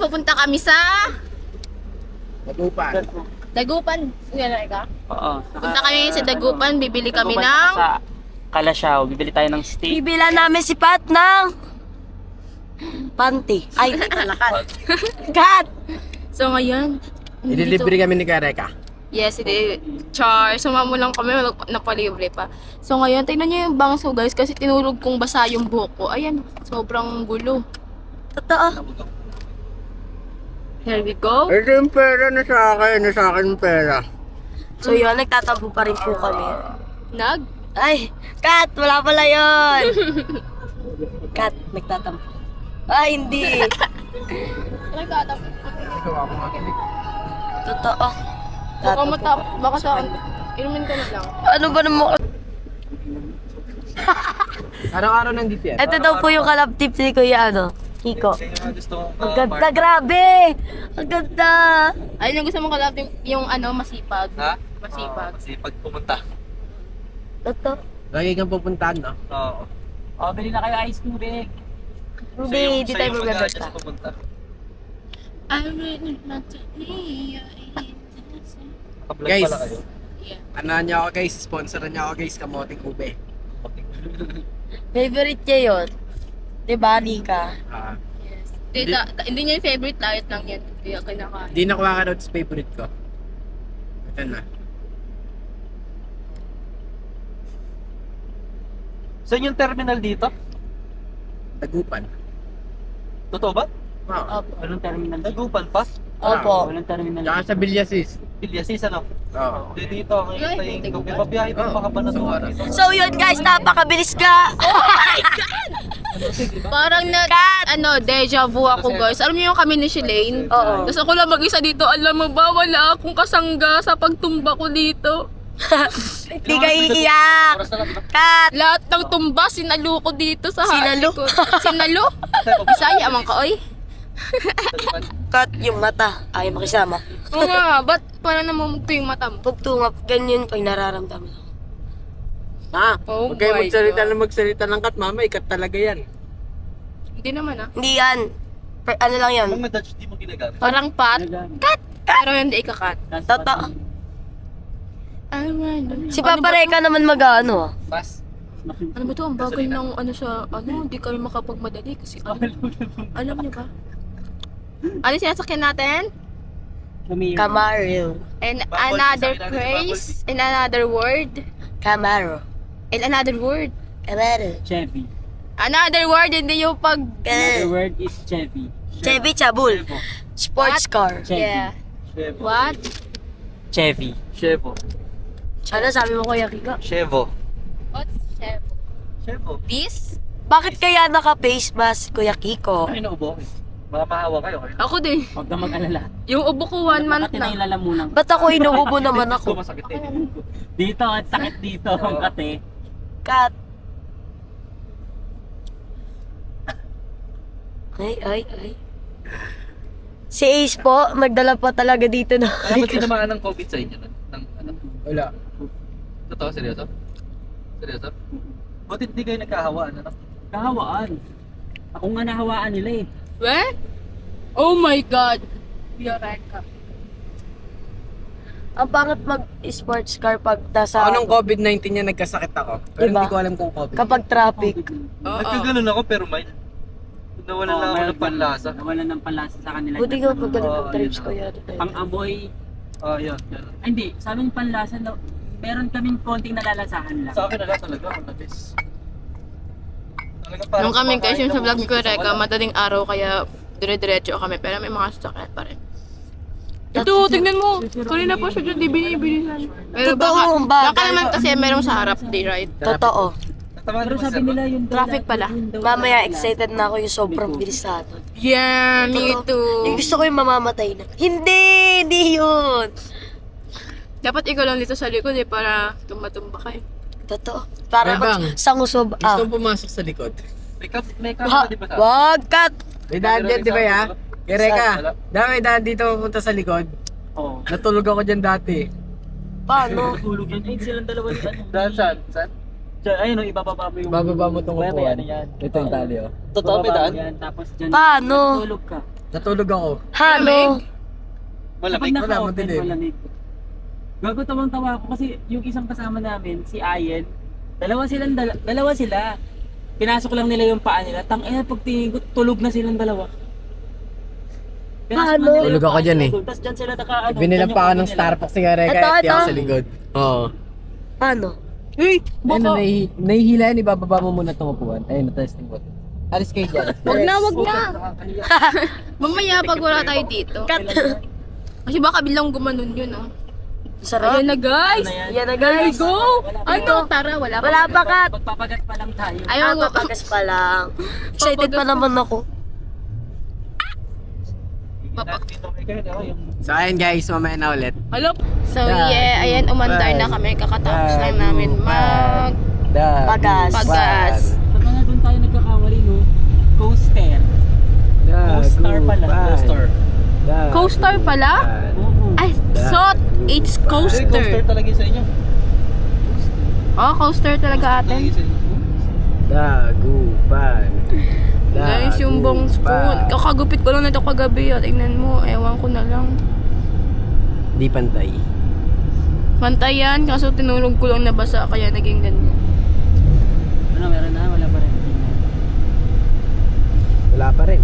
pupunta kami sa Dagupan. Dagupan. Yan ka? Oo. Punta kami sa Dagupan, bibili kami Dagupan ng... sa Kalasyaw. Bibili tayo ng steak. Bibila namin si Pat ng panty. Ay, malakat. Kat! So ngayon, Ililibre kami ni Kareka. yes, hindi. Char. Sumama lang kami, napalibre pa. So ngayon, tingnan niyo yung bangso guys, kasi tinulog kong basa yung buhok ko. Ayan, sobrang gulo. Totoo. Here we go. Ito yung pera na sa akin yung pera. So yun, nagtatampo pa rin po kami. Nag? Ay, Kat! Wala pala yun! Kat, nagtatampo. Ay, hindi. Totoo. Baka matap, baka sa... Inumin ka na lang. Ano ba naman? Araw-araw nandito yan. Ito daw po yung kalab tip ni Kuya, Kiko. Ang ganda, grabe! Ang ganda! Ayun yung gusto mong kalap yung ano, masipag. Ha? Masipag. Masipag pumunta. Totoo. Lagi kang pupuntahan, no? Oo. Oh, bili na kayo ice tubig. Hindi, di tayo magbebenta. pupunta. I really want to be your Nakablog Guys. pala kayo. Yeah. Ano niya ako guys, sponsoran niya ako guys, Kamoting Ube. Favorite niya yun. Diba, Nika? Yes. Hindi niya yung favorite, diet lang yan. Kaya kinakain. Hindi na kumakanood sa favorite ko. Ito na. Saan yung terminal dito? Dagupan. Totoo ba? Oo. Opo. Walang terminal. Nagupan pa? Opo. Walang terminal. Tsaka sa Vilyasis. Bilyasis ano? Oo. Di dito, ngayon tayo. May pabiyahe pa baka ba na Isang oras. So yun guys, napakabilis ka! Parang deja vu ako guys. Alam niyo yung kami ni Shalane? Oo. Tapos ako lang mag-isa dito. Alam mo ba, wala akong kasangga sa pagtumba ko dito. Hindi ka iiyak! Kat! Lahat ng tumba, sinalo ko dito sa Sinalo? ko. Sinalo? Bisaya man ka, oy. Kat, yung mata. Ayaw makisama. Oo nga, ba't parang namumugto yung mata mo? Pagtungap, ganyan pag nararamdaman ako. Ha? Oh Huwag kayo my magsalita God. na magsalita ng kat, mama. Ikat talaga yan. Hindi naman ah. Hindi yan. Ano lang yan? Anong medalge di mo ginagamit? Parang pat. Cut! Pero hindi ikakat. Totoo. Ano Si Papa Reka naman mag-ano. Pass. Ano ba to? Ang bagal ng ano sa hindi kami makapagmadali kasi alam niyo ba? Ano yung sinasakyan natin? Camaro. And Bubble, another sabi natin praise, and another word, Camaro. and another word. Camaro. Chevy. Another word, hindi yung pag... The word is Chevy. Chevy Chabul. Sports What? car. Yeah. Chevo. What? Chevy. Chevo. Ano sabi mo Kuya Kiko? Chevo. What's Chevo? Chevo. This? Bakit kaya naka-face mask Kuya Kiko? Ay, naubo. Baka mahawa kayo. Ako din. Huwag ka mag-alala. Yung ubo ko 1 month Makati na yung na. lalamunan. Ba't ako inuubo naman Gusto ako? masakit eh. Dito, at sakit dito. Ang kate. Kat. Ay. Si Ace po, nagdala pa talaga dito na. Ano ba tinamaan ng COVID sa inyo? Ano? Wala. Totoo? Seryoso? Seryoso? Buti hindi kayo nagkahawaan, ano? Kahawaan. Ako nga nahawaan nila eh. Weh? Oh my God. Eureka. Ang pangit mag-sports car pag nasa... Ako nung COVID-19 niya nagkasakit ako. Pero Diba? hindi ko alam kung COVID. Kapag traffic. Oo. Nagkaganon ako pero mild. Nawalan lang ako ng panlasa. Nawalan ng panlasa sa kanila. Buti ka pag ganun Oo, ng trips yun. ko yan. Pang-amoy. Yun. Ay, hindi. Sa aming panlasa, meron kaming konting nalalasahan lang. Sa akin na lang talaga, matamis. Talaga parang Nung kami guys, kumakain yung sa ng vlog ni uso sa Eureka, wala. madaling araw kaya dire-diretso kami. Pero may mga sasakyan pa rin. Ito, tignan mo. Kanina pa siya dyan, di binibilisan. Pero Totoo, baka bagay. naman kasi merong sa harap, di right? Totoo. Tatamaan Pero mo, sabi sir, nila yung Traffic pala. Mamaya excited na ako yung sobrang bilis sa atin. Yeah, me Totoo. too. Yung gusto ko yung mamamatay na. Hindi yun. Dapat ikaw lang dito sa likod para tumba-tumba kayo. Totoo. Para Bebang, sangusob. Gusto mong pumasok sa likod. may camera di ba sa akin? Wag, kat. May daan dyan, di ba ya? Kareka, Wala. may daan dito pupunta sa likod. Oo. Natulog ako dyan dati. Paano? Tulog yan. Ay, silang dalawa yung ano. Daan saan? Saan? Diyan, ayun o, ibababa mo yung... Bababa mo itong May upuan. ano yan. Ito yung tali, oh. Totoo, may Bababa daan? mo yan, tapos dyan. Paano? Tulog ka. Natulog ako. Halo. Malamig. Kapag Wala, naka-open, madilim. malamig. Gago, tawang-tawa ako kasi yung isang kasama namin, si Ayen, dalawa sila. Pinasok lang nila yung paa nila. Tangina, pagtingin ko, tulog na silang dalawa. Pinasok Halo. na nila yung Tulog ako paa dyan nila eh. doon, Tapos dyan sila Binilang pa ako ng Starbucks si Kareka Ito, at di ako ito. sa likod. Oo. Ano? Uy, Ano, baka. nahihila yan, ibababa mo muna itong upuan. Ayun, na-testing ko. Alis kayo dyan. Wag na, wag na. Mamaya pag wala tayo dito. Cut. Kasi baka bilang gumanon yun, oh. Sarap. Ayan na, guys. Yan na guys. Go! Ano? Tara, wala pa. Wala pa cut. Magpapagat pa lang tayo. Ayaw, Ang papagas pa lang. Excited pa naman ako. So ayun guys, mamaya na ulit. Hello? So yeah, ayan, umandar na kami. Kakatapos lang namin Pagas. Pagas. Sa mga doon tayo nagkakamali, no? Coaster. Co-star pala. Coaster. Coaster pala? Oo. I thought it's Coaster coaster. talaga yung sa inyo. Oh, coaster talaga Talaga atin. yung sa inyo. Dagupan. Guys, yung bongs ko. Kakagupit ko lang nito kagabi. Tingnan mo, ewan ko na lang. Di pantay. Pantay yan, kaso tinulog ko lang nabasa kaya naging ganyan. Ano, meron na? Wala pa rin. Wala pa rin.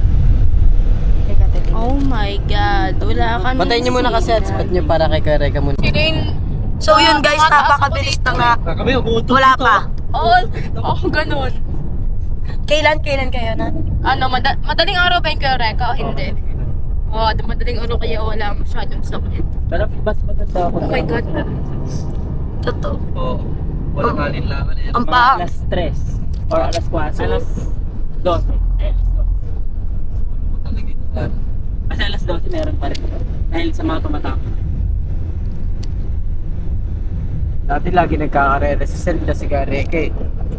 Oh my God, wala ka nang Patayin niyo muna kasi at spot niyo para kay Kareka muna. Si Rain, So yun guys, napakabilis na nga. Kami, umuuntot Wala dito. pa. ganun. Kailan kayo na? Ano, madaling araw ba yung kaya Reka o hindi? Oo, madaling araw kaya wala masyadong sakit. Pero mas maganda ako. Oh my God. Totoo. Oo. Walang alinlangan eh. Ang Mga paa. alas 3 or alas 4. Alas 12. Kasi alas 12 meron pa rin. Dahil sa mga tumatama. Dati lagi nagkakarera si Sir si Kareka eh.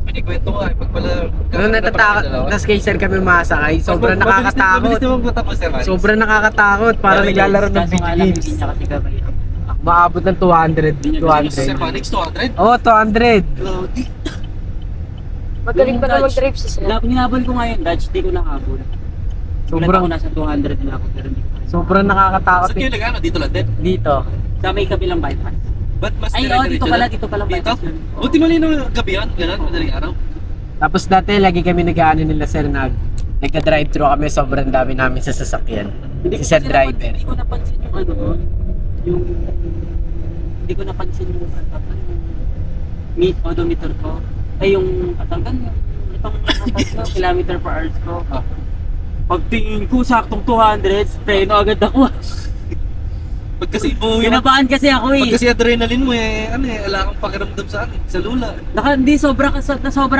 Pinikwento ko pag pala... Nung natatakot, tapos kay Sir kami masakay, sobrang nakakatakot. Mabilis naman punta po, Sir Maris. Sobrang nakakatakot, parang naglalaro ng Kaso video nga lang, games. Hindi niya kasi gagawin. Maabot ng 200. Sir Manix, 200? Oo, 200. Grabe. Magaling pa na mag-drive si Sir. Hinabol ko ngayon, Dodge, di ko nahabol. Sobrang, Sobrang nasa 200 na ako, pero hindi ko. sobrang nakakatakot Saan eh. kayo nag-ano? Dito lang din? Dito. Sa may kabilang bypass. Ba't mas Ay, dire-diretso dito lang? pala, dito pala Dito? bypass yun. Buti malinaw yung gabi yan, gano'n, madaling araw. Tapos dati lagi kami nag-ano nila Sir nagka-drive-thru kami, sobrang dami namin sa sasakyan. Hindi Si ko Sir kasi driver. Hindi ko napansin yung ano, yung... Hindi ko napansin yung meet odometer ko. Ay, yung katanggan yung itong kilometer per hour ko. Ah. Pagtingin ko, saktong 200, preno agad ako. Pag kasi ibo yung... Kinabahan kasi ako Pag eh. kasi adrenaline mo eh, ano eh, wala kang pakiramdam sa ano, sa lula. Hindi, sobrang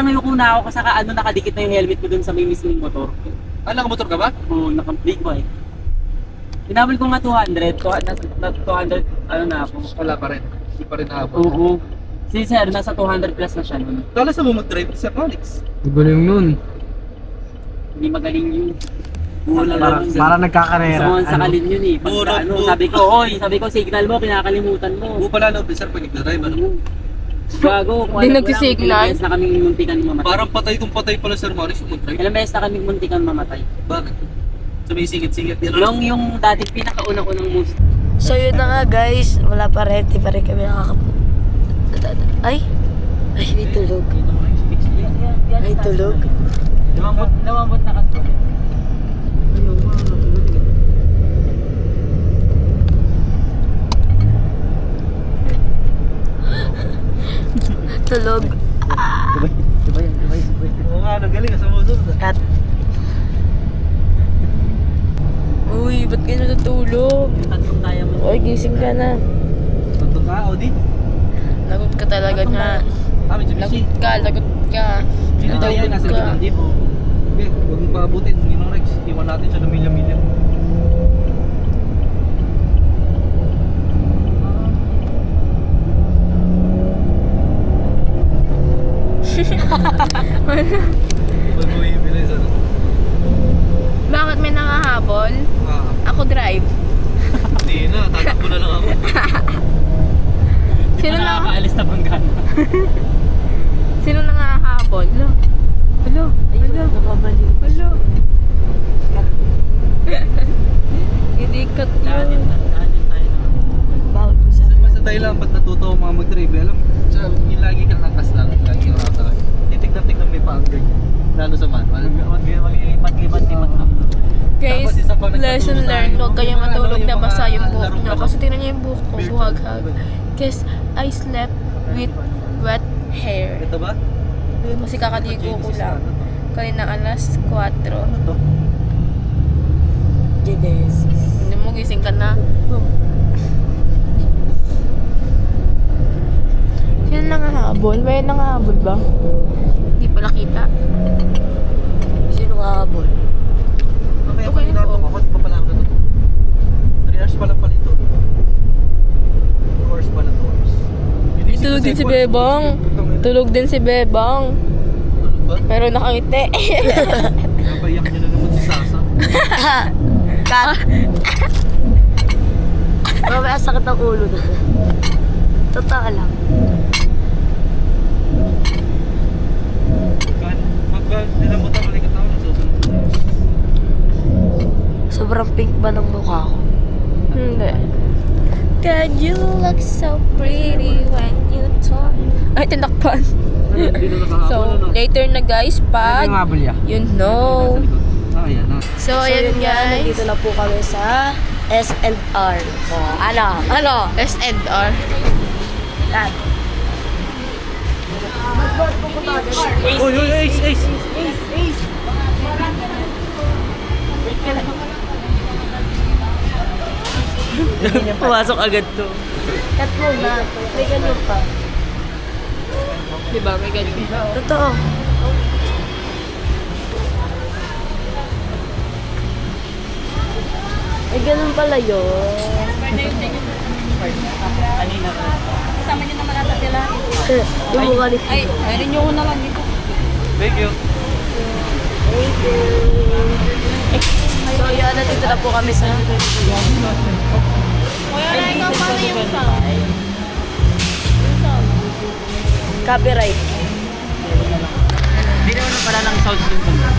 ayoko na ako kasi nakadikit na yung helmet ko dun sa may mismong motor. Ah, nakamotor ka ba? Oo, naka-big boy. Hinabol ko nga 200, 200, ano na ako. Wala pa rin. Hindi pa rin nahabol. Oo. Si Sir, nasa 200 plus na siya nun. Kala sa mo mag-drive sa Manix. Guling nun. Hindi magaling yun. Wala Parang, lang. parang nagkakarera. Sa mga sakalin yun eh. Pagka, Burot, ano, burot. sabi ko, signal mo, kinakalimutan mo. Buo pala na sir pag nag-drive, ano? Gago, kung Di alam mo lang, nagsisignal. ilang beses na kami muntikan mamatay. Parang patay kung patay pala Sir Maris yung mag-drive. Ilang beses na kami muntikan mamatay. Bakit? So may singit-singit yan. Yung dating pinakauna-unang moves. So yun na nga guys, wala pa rin, di pa rin kami nakakapunta. Ay, may tulog. Ay, tulog. Lumambot na kasi. Tulog. Oo nga, nagaling ka sa muso. Cut. Uy, ba't kayo natutulog? Yung tatlong kaya mo. Uy, gising ka na. Tanto ka, Audi. Lagot ka talaga na. Ah, Mitsubishi. Lagot ka, lagot ka. Sino tayo yun? Nasa likod ng jeep. Okay, huwag mong paabutin. Ginong Rex, iwan natin siya ng milya-milya. Huwag mo ibilis ano. Bakit may nangahabol? Ah, Ako drive. hindi na, tatakbo na lang ako. Di Sino pa na? nakakaalis na banggana. Sino nangahabol? Lo. Hello. Hello. Nakabalik. Hello. Shortcut Daanin tayo na. Bawal po sa... Basta tayo lang, ba't natuto ako mga mag-drive? Alam, yung lagi kang angkas lang, lagi kang nakatara. Titignan-tignan may pa-upgrade. Lalo sa manual. Maglipat-lipat lang. Guys, Tapos isa pa lesson nagtuturo learned. tayo. Huwag kayong Yung matulog ano, na yung basa mga yung buhok laro nyo. ka Kasi ba? tingnan nyo yung buhok ko, Virtual buhaghag. ano? Guys, I slept with wet hair. Ito ba? Kasi kakaligo ko lang. Kanina alas 4. Ano to? Genesis. Hindi mo, gising ka na. Sino nangahabol? May nangahabol ba? Hindi pala kita. Sino kahabol? Kaya Okay pag po. inato ko, di pa pala ako natuto. 3 hours pa lang pala ito. 2 hours pa lang, 2 hours. Tulog din si Bebang. Tulog din si Bebang. Tulog ba? Pero nakangiti. Napayak niya na naman si Sasa. Kat! Mamaya sakit ang ulo na. Totoo lang. Pag nilamutan ko likat ako, nasusunod. Sobrang pink ba ng mukha ko? Hindi. God, you look so pretty when you talk. Ay, tinakpan. Hindi na nakahabol, So, ano? later na guys, Ano pag yung habol ya? you know. Ah, yan. So, ayan guys. Nandito na po kami sa S&R. Ano? S&R. Kat. Uy, Ace! Pumasok agad to. Kat mo na. May ganun pa. Diba, may ganyan. Totoo. Ay, ganun pala yun. Kanina. Kasama niyo naman ata sila. Yung mukha ni Ay, meron nyo na lang dito. Thank you. Thank you. So, yun, nandito na po kami sa... Kuya, ikaw paano yung sa? Copyright. Hindi naman pala ng sound yung banda.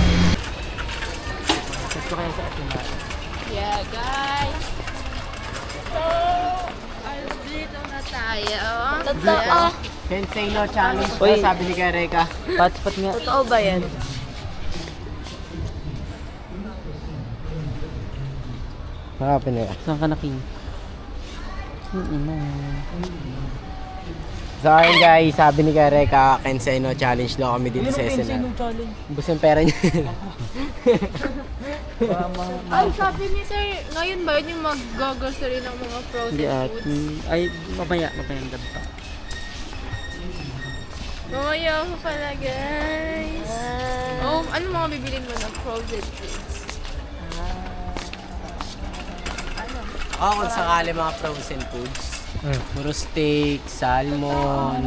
Gusto kaya sa atin ba? Yeah, guys. So, dito na tayo. Totoo. Sensei no challenge Uy. daw, sabi ni Kareka. Pat nga. Totoo ba yan? Nakapin na yan. Saan ka na, King? So ayun guys, sabi ni Kareka, Sensei no challenge daw kami dito sa SNR. Ubus yung pera niya. Ay, sabi ni sir, ngayon ba yun yung mag-grocery ng mga frozen Hindi at... foods? Ay, mamaya ang gabi pa. Mamaya ako pala, guys. Oh, ano mga bibilin mo ng frozen foods? Oo, kung sakali mga frozen foods. Puro steak, salmon.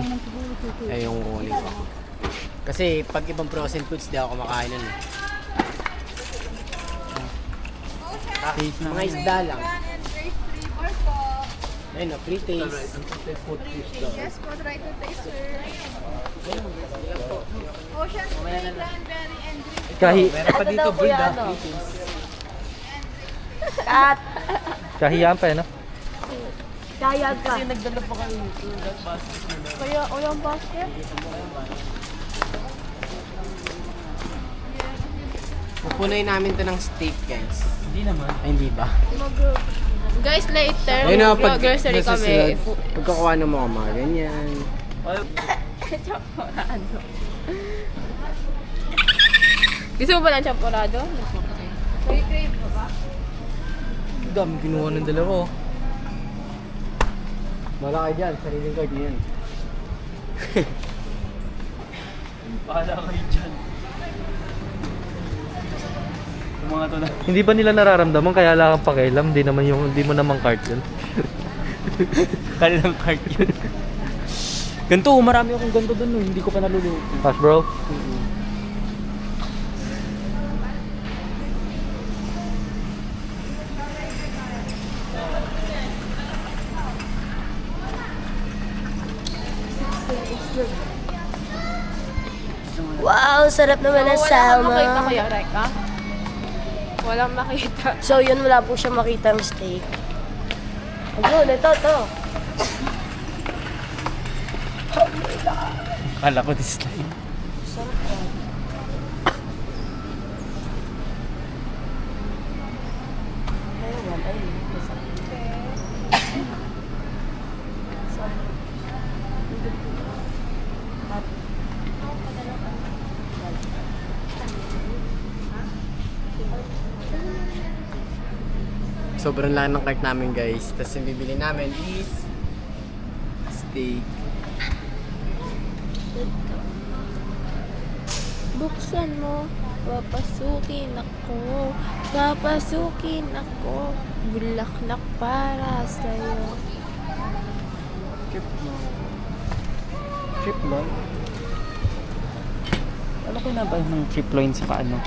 Ay, yung kunin ko. Kasi pag ibang frozen foods, di ako kumakain nun. Mga isda lang. Ayun, pre-taste. Yes po, try to taste, sir. Ocean spray, cranberry, and green. Kahi, Meron pa dito, Kuya, bulda. ano? Pre-taste. Kat. kahiyaan pa no? Kaya ka. Kaya, o yung basket? Pupunoy namin to ng steak, guys. Hindi naman. Ay, hindi ba? Guys, later, Ayun na, pag grocery nasa kami. sunod, pagkakuha ng mga ganyan. Gusto mo ba ng champorado? Dami kinuha ng dalawa. Malaki dyan, sariling card niyan. Bahala kayo dyan. Yung mga to na. Hindi ba nila nararamdaman kaya wala kang pakialam? Hindi mo naman card yun. Kanilang card yun. Ganito, marami akong ganito dun. No. Hindi ko pa naluluto. Cash bro? Wow, sarap naman ng Wala kang makita salmon. kuya, Reka. Walang makita. So yun, wala po siya makitang steak. Ayun, ito. Kala ko this time. Sarap yan. Ayun. Masarap. Sobrang laki ng cart namin guys. Tapos yung bibili namin is steak. Buksan mo, papasukin ako. Bulaklak para sa'yo. Triploin? Ano ko na ba ng triploin sa ano?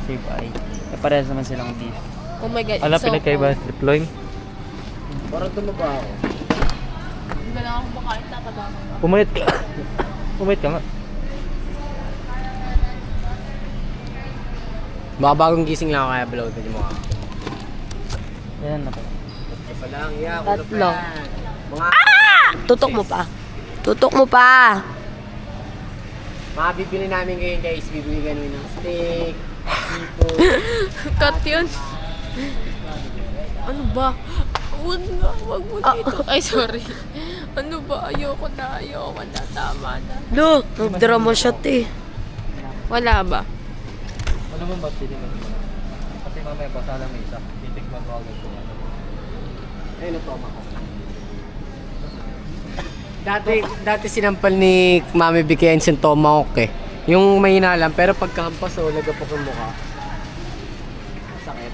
Rib eye. Eh, parehas naman silang beef. Oh my God, Ala, it's so pinagkaiba cold. triploin. Parang tumaba ako. Hindi ba lang ako makain, tataba ko. Pumayat ka. Pumayat ka nga. Baka bagong gising lang ako kaya bloated yung mukha. Ayan na po. Isa lang, yeah. Tatlo. Mga, Tutok mo pa. mga bibili namin ngayon guys. Bibili kami ng steak, seafood. Cut yun. Ano ba? Wag mo dito. Ay, sorry. Ano ba? Ayoko na. Tama na. Lo, nagdrama shot eh. Wala ba? Ano mo ba pili mo? Kasi mamaya pa sana may isa. Titikman mo agad ko. Ayun na toma ko. Dati sinampal ni Mami Bikayan siyang tomahawk eh. Yung may hinalam, pero pagkampas o lagapok yung mukha. Sakit.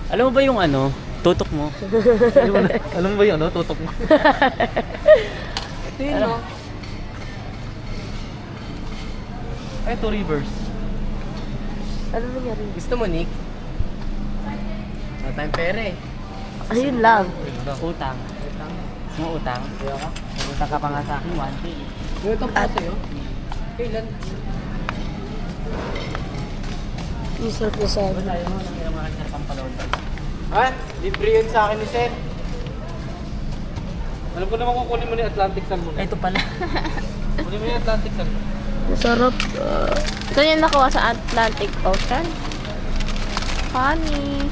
Alam mo ba yung ano? Tutok mo? Alam mo ba yun, no? Tutok mo. Ito yun, no? Ay, two rivers. Ano nangyari? Gusto mo, Nick? Wala tayong pera eh. Ayun lang. Utang. Mo utang? Utang ka pa nga sa akin, 1K. Yung ito pa sa'yo? Kailan? Yung sarap na sabi. Tayo mo, nang ilang mga kanina pampalawad. Ha? Libre yun sa akin ni Sir. Alam ko naman kukunin mo ni Atlantic Salmon. Ito pala. Kunin mo yung Atlantic Salmon. Masarap. Saan yung nakuha sa Atlantic Ocean? Funny.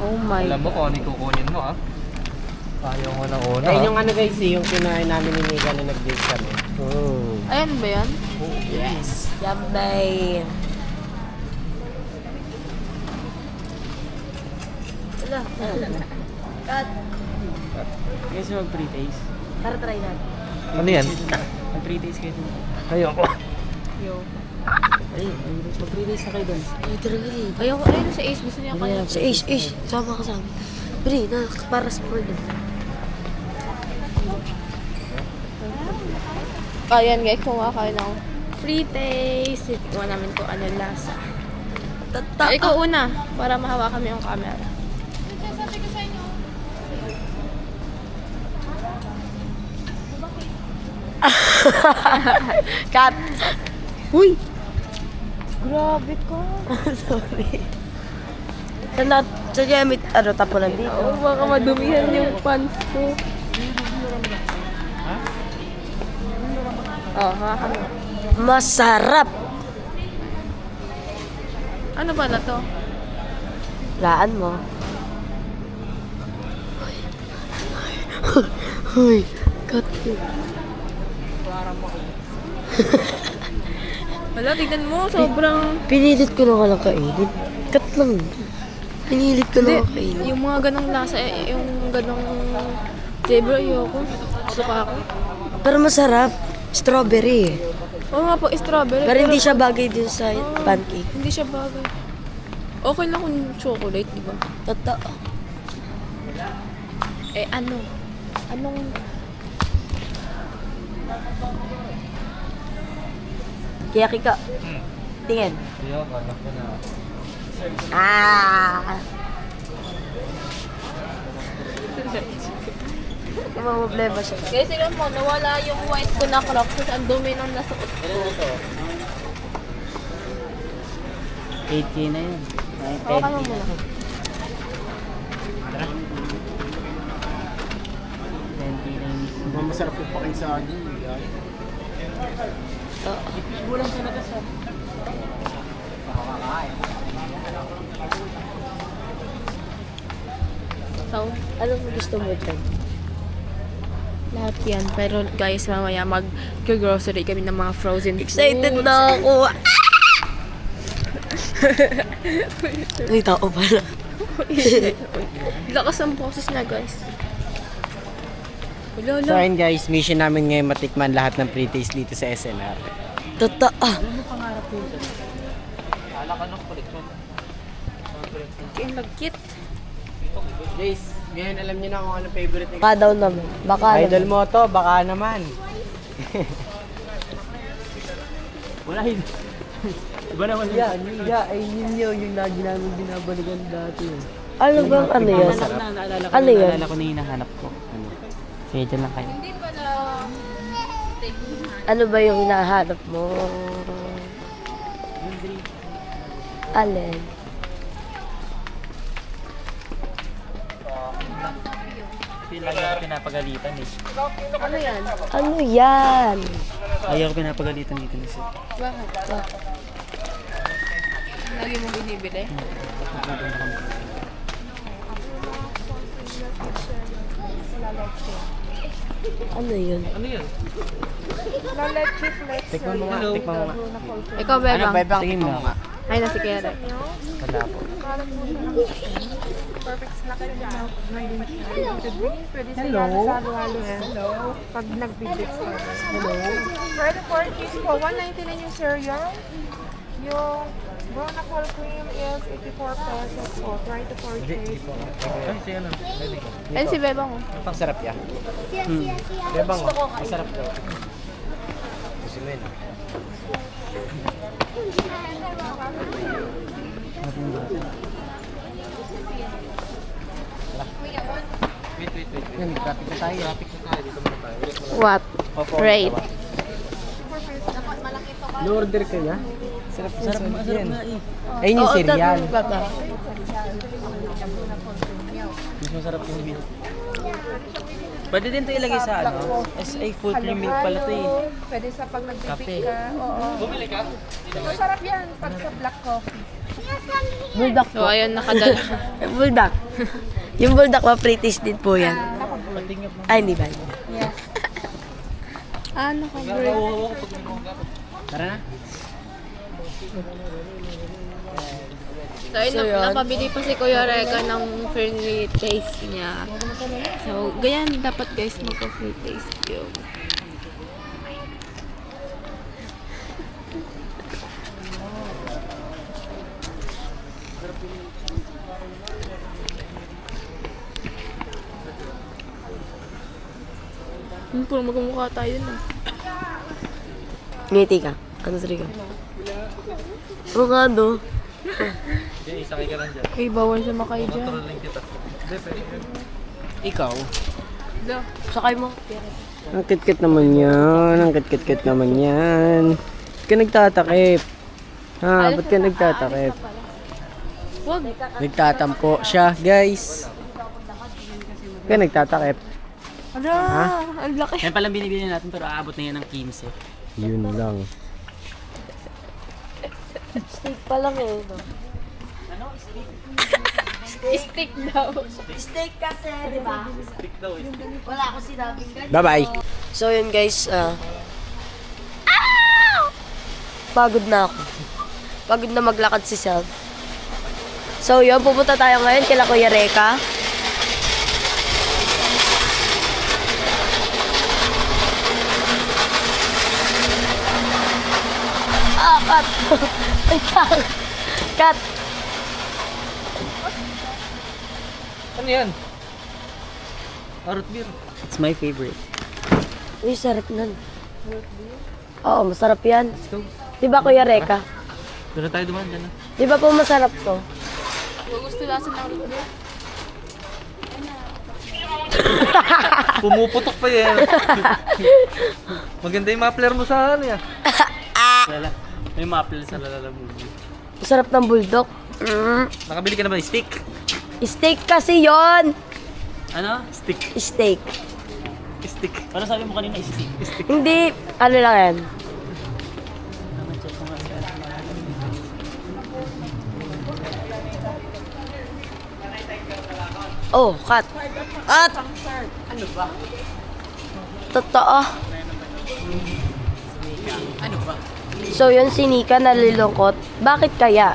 Oh my. Alam mo kung ano yung kukunin mo, ha? Ayaw mo ng una, Ayun yung ano guys eh, yung kinain namin ni Nika na nag-date kami. Oh. Ayan ba yan? Yes. Yambay. Wala. Cut. Guys, mag-pre-taste. Tara, try natin. Ano yan? Mag-pre-taste kayo dun. Ayoko. Yo. Ay, mag-pre-taste na kayo dun. Ay, tara, Bri. Ayoko, ayun sa Ace. Gusto niya kaya. Sa Ish. Sama ka sa amin. Bri, para sa Ford. Ayan guys, kumakain ako. Free taste. Tingnan namin kung ano lasa. Ay, ikaw una, para mahawakan mo yung camera. Cut. Uy! Grabe ka. Sorry. Sa gamit, tapunan dito. Oo, baka madumihan yung pants ko. Oh, hawakan mo. Masarap! Ano ba na to? Laan mo. Hoy, cut it. Wala, tignan mo. Sobrang... Pinilit ko na ka lang kainin. Cut lang. Pinilit ko na ka kainin. Yung mga ganong lasa, yung ganong flavor, ayoko. Suka ako. Pero masarap. Strawberry. Oo nga po, strawberry. Pero hindi siya bagay din sa pancake. Hindi siya bagay. Okay lang kung chocolate, di ba? Totoo. Eh, ano? Anong... Kaya Kika, tingin. Ayoko, anak ko na. Ah! Problema siya. Guys, tignan mo, nawala yung white ko na crocs kasi ang dumi nung nasuot ko. 8K na yun. Ay, Oo, 10K. kamo muna. 10K na yun. Masarap yung pakin sa akin. Kulang talaga sa... So, Anong gusto mo dyan? lahat yan. Pero guys, mamaya mag-grocery kami ng mga frozen Excited foods. na ako. May tao pala. Lakas ang boses niya, guys. Wala, So wala. ayun guys, mission namin ngayon matikman lahat ng pre-taste dito sa SNR. Totoo. Yung nag-kit. Guys, ngayon alam niyo na kung ano favorite ni Baka daw naman. Baka Idol naman. mo to, baka naman. Wala yun. Iba naman Yeah, ay yun yung lagi namin binabalikan dati. Ano bang ano yun? Naalala ko, Ano yun? naalala ko na yung hinahanap ko. Ano? Sige, dyan lang kayo. Ano ba yung hinahanap mo? Alin? Lagi ako pinapagalitan eh. Ano yan? Ano yan? Lagi ako pinapagalitan dito ni Sir. Bakit? Lagi mo binibili? Ano yun? Knowledge reflex. Tikman mo nga, tikman mo nga. Ikaw, Ano, Bebang. bebang, Tingin tikman mo. mo nga. Ay, nasi Kere. Wala po. Perfect snack and jam. Pwede sa halo-halo. Hello. Pag nag-visit ka. Hello. Pwede 4 keys po. 199 yung cereal. Yung Bronacol cream is 84 pesos po. Try to purchase. Ayun si Bebang. Oh. Ang sarap yan. Bebang, ang sarap daw. Gusto mo yun. Yan, traffic na tayo. What? Right. No-order ka na? Sarap yan. nga eh. Ayun yung cereal. Mas masarap yung milk. Pwede din ito ilagay sa ano? SA full cream milk pala ito eh. Pwede sa pag Kape. nag-bake ka. Oo. Bumili ka? Masarap yan pag sa black coffee. Bulldog So, ayun, nakadala. Bulldog. Yung bulldog pa prettiest din po yan. Ay, hindi ba? Yes. Naka-break. Tara na. So, ayun, So, yun. napabili pa si Kuya Rega ng free taste niya. So, ganyan dapat guys magpa-free taste yun. Puro magmumukha tayo na. Ngiti ka. Ano sari ka? Oo nga, no? Ay, bawal sumakay dyan. Ikaw? Sakay mo. Ang kit-kit naman yan. Ang kit-kit naman yan. Ba't ka nagtatakip? Ha? Ba't ka nagtatakip? Wag. Nagtatampo siya, guys. Ba't ka nagtatakip? Ala, ang laki. Yan palang binibili natin pero aabot na yan ng 15. Yun lang. Steak pa lang eh. No? Stick daw. Steak kasi, di ba? Wala akong sinabing ganyan. Bye-bye. So yun guys, pagod na ako. Pagod na maglakad si Self. So yun, pupunta tayo ngayon kila Kuya Reka. Cut! Cut! Cut! Ano yan? Root beer. It's my favorite. Uy, sarap nun. Oo, masarap yan. Di ba Kuya Reka? Pero tayo dumaan dyan na. Di ba po masarap to? Gusto lasan ng root beer? Pumuputok pa yan. Maganda yung muffler mo sa ano yan. Lala. May maple sa Lalala movie. Sarap ng bulldog. Nakabili ka na ba ng steak? Steak kasi yon. Ano? Steak. Steak. Steak. Parang sabi mo kanina steak. Steak. Hindi, ano lang yan. Oh, cut. Cut! Ano ba? Totoo. Ano ba? So, yun si Nika nalilungkot. Bakit kaya?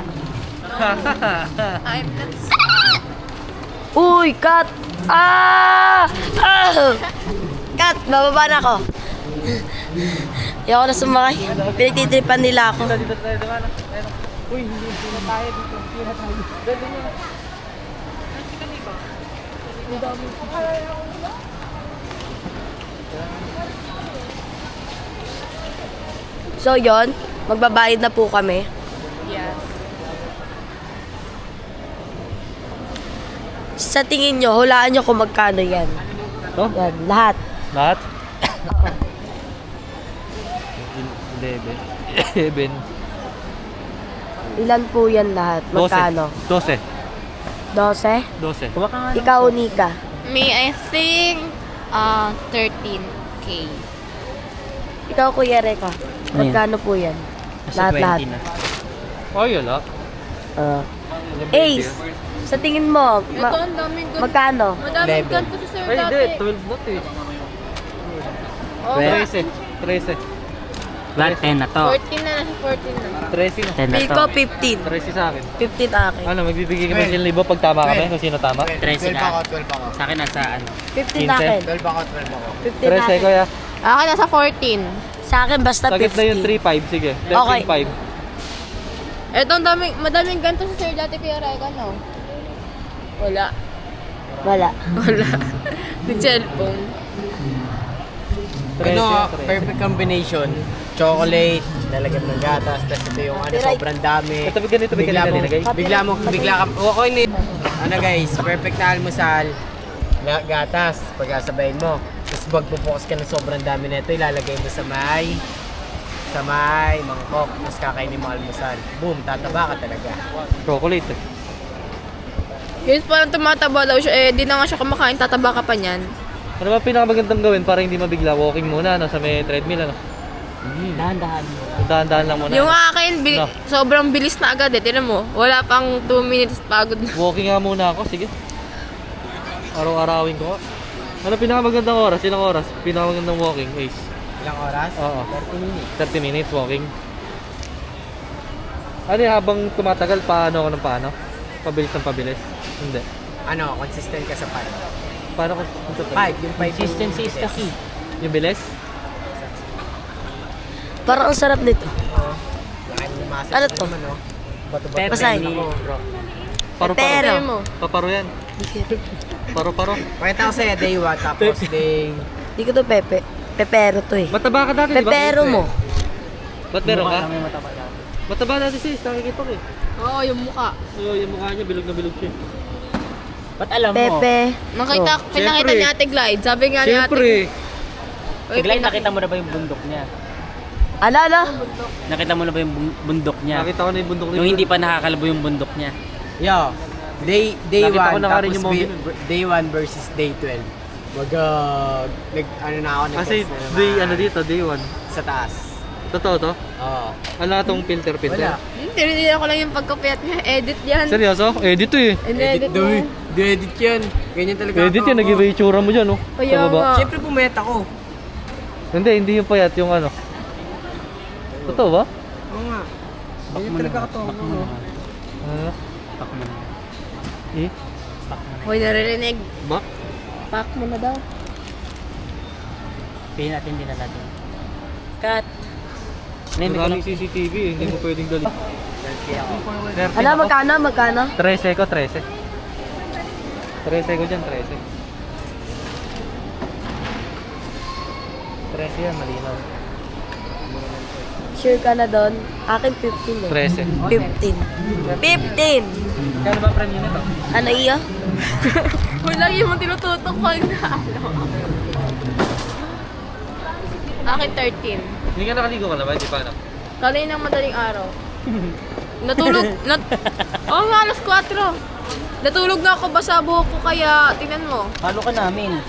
I'm not Uy, cut! Ah! Ah! Cut! Bababa na ako. Ayoko na sumakay. Pinagtitripan nila ako. So, yon, magbabayad na po kami. Yes. Sa tingin nyo, hulaan nyo kung magkano yan. Ito? Yan, lahat. Lahat? 11. Ilan po yan lahat? Magkano? 12. 12? 12. Ikaw, Nika. Me, I think 13K. Ikaw, Kuya Reka. Magkano po yan? Lahat-lahat. Ay, wala. Ace, sa tingin mo, Ito, ang daming ganito. magkano? Madaming ganito sa sir Ay, dati. hindi. 12 not eh. Oh, 13. Lahat 10 na to. 14 na, nasa 14 na. 13 na. 10 na Bill to. ko, 15. 13 sa akin. 15 akin. Ano, magbibigay kami ng 1,000 pag tama kami kung sino tama? 13 12 ka. ako, 12 ako. Sa akin nasa ano. 15 akin. 12 ako, 12 ako. 15 13 akin. kuya. Akin nasa 14. Sa akin, basta Sakit na yung 50. 3-5, sige. Okay. 13-5. Ito, ang madaming ganito sa sir dati kaya Reka, no? Wala. Wala. Wala. Nag-cellphone. Ano, perfect combination. Chocolate, lalagyan ng gatas, tapos ito yung ano, Copyright. sobrang dami. Ito ganito ba Bigla kanina mo, nilagay? bigla ka, okay ni, ano guys, perfect na almusal, gatas, pagkasabayin mo. Tapos magpupokus ka ng sobrang dami nito, ilalagay mo sa may mangkok, tapos kakainin mo almusal. Boom, tataba ka talaga. Chocolate eh. Yes, parang tumataba daw siya. Eh, di na nga siya kumakain, tataba ka pa niyan. Ano ba pinakamagandang gawin para hindi mabigla? Walking muna, no? Sa may treadmill, ano? Dahan-dahan. Dahan-dahan lang muna. Yung akin, No. sobrang bilis na agad eh. Tinan mo, wala pang 2 minutes, pagod na. Walking nga muna ako, sige. Araw-arawin ko. Ano pinakamagandang oras? Ilang oras? Pinakamagandang walking, Ace. Ilang oras? Oo. 30 minutes. 30 minutes walking. Ano yun, habang tumatagal, paano ako ng paano? Pabilis ng pabilis? Hindi. Ano, consistent ka sa 5. Paano ko? 5, yung 5. Consistency is the key. Yung bilis? Parang ang sarap nito. Ano to? Bato-bato. Basahin. Paro-paro. Pero. mo. Paparo yan. Paro-paro. Pakita ko sa'yo, day 1, tapos day... Hindi ko to pepe. Pepero to eh. Mataba ka dati, di ba? Pepero mo. Ba't meron ka? Kami mataba dati. Mataba dati sis, nakikita ko eh. Oo, yung mukha. Yung mukha niya, bilog na bilog siya. Ba't alam mo? Pepe. Nakita, pinakita syempre. ni Ate Glide. Sabi nga ni Ate Siyempre. Uy, Tiglan, nakita mo na ba yung bundok niya? Ano? Nakita mo na ba yung bundok niya? Nakita ko na yung bundok Yung hindi pa nakakalabo yung bundok niya. Yo, day Nakita ko 1, na nga rin tapos yung mga day 1 versus day 12. Ano na ako, Kasi nag-post na day, naman ano dito, day 1. sa taas. Totoo to? Oo. Ano na itong filter? Wala. Tinitira ko lang yung pagkapiyat niya. Edit yan. Seryoso? Edit to eh. Edit mo. Edit yan. Ganyan talaga Edit ako. yan, nag-iba yung tsura mo dyan, oh. Kaya Sa baba. nga. Siyempre pumayat ako. Hindi yung payat, yung ano. Totoo ba? Oo nga. Ganyan talaga ako. Ano na? Pak mo na. Eh? Hoy, naririnig. Ba? Pack mo na daw. Pili natin din na natin. Cut. Maraming CCTV eh, hindi mo pwedeng dali. Ano, magkano? 13 ko, 13. 13 ko dyan, 13. 13 yan, malinaw. Sure ka na doon? Akin 15 eh. 13. 15! Kano ba premium nito? Ano iyo? Wala yung tinututok ko na Akin 13. Hindi ka nakaligo ka naman, di pa ano? Kalinang madaling araw. Natulog, Oo nga, alas 4. Natulog na ako basa buhok ko kaya, tingnan mo. Halo ka namin.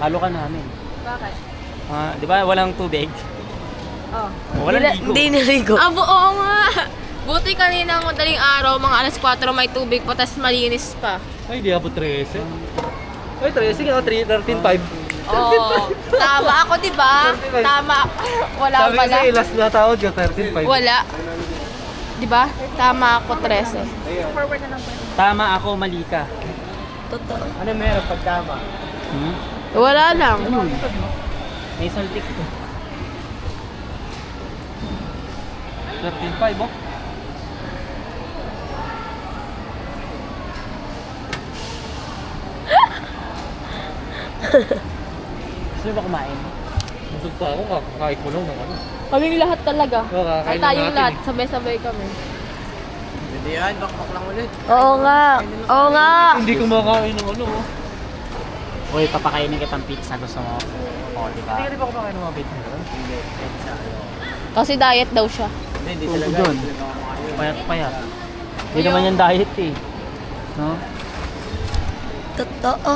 Halo ka namin. Bakit? Di ba walang tubig? Oh. Walang ligo. Hindi naligo. Oo nga. Buti kanina ng madaling araw, mga alas 4 may tubig pa, tas malinis pa. Ay, di ako 13. Ay, 13 nga, 13.5. Oo. Tama ako, di ba? Tama. Wala Sabi pala. kasi last na tawad ka, 13.5. Wala. Di ba? Tama ako, 13. Tama ako, mali ka. Totoo. Ano meron pag tama? Wala lang. May saltik. 13.5, oh. Gusto mo ba kumain? Busog pa ako, kakakain ko lang ng ano. Kaming lahat talaga. Oo, kakain Ay, na tayong natin lahat. eh. Sabay-sabay kami. Hindi yan, bakbak lang ulit. Oo nga. Oo nga. Hindi kumakain ng ano, oh. Uy, papakainin kitang pizza. Gusto mo? Oo, di ba? Hindi ka di ba kumakain ng mga pizza? Hindi, pizza. Kasi diet daw siya. Hindi, hindi Oo, talaga. doon. Hindi talaga ako kaya. Payat-payat. Hindi naman yung diet eh. No? Totoo.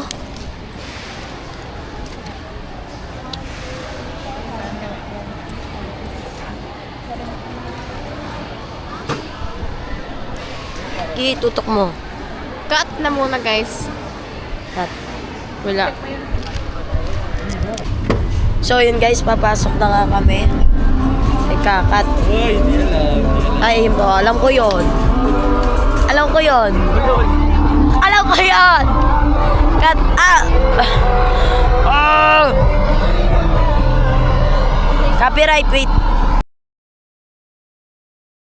Tutok mo. Cut na muna, guys. Cut. Wala. So yun guys, papasok na nga kami. Ikakat. Uy, hindi alam. Ay, mo, alam ko yon. Alam ko yon. Alam ko yon. Cut. Copyright, wait.